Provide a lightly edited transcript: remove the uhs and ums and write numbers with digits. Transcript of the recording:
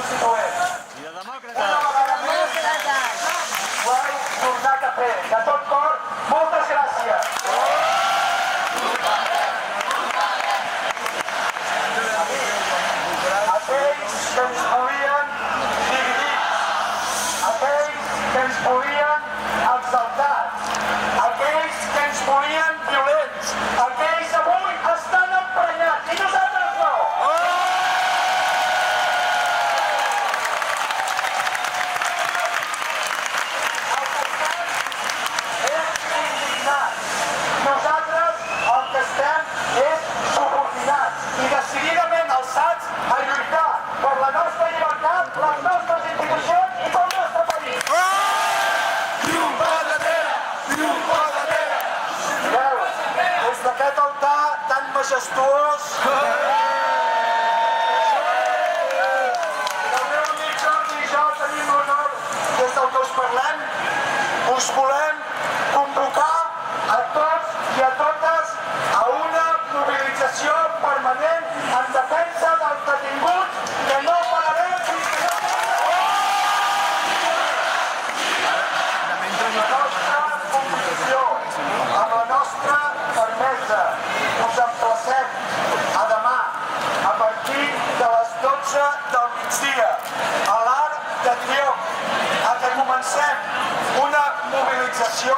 constituents. I de Una demòcrates. vegada més ho heu tornat a fer. De tot cor, moltes gràcies. Aquells que ens volien dividir, aquells que ens volien exaltats, aquells que ens volien violents, aquells avui estan emprenyats i nosaltres no. El que estem és indignats. Nosaltres el que estem és subordinats i decididament alçats a lluitar per la nostra llibertat, les nostres institucions i pel nostre país. Veu, des d'aquest altar tan majestuós, el meu amic Jordi i jo tenim l'honor, des del que us parlem, us volem convocar a tots i a totes a una mobilització permanent en defensa dels detinguts que no pararem fins que no la nostra convicció, amb la nostra fermesa. Us emplacem a demà, a partir de les 12 del migdia, a l'Arc de Triomf, a que comencem una mobilització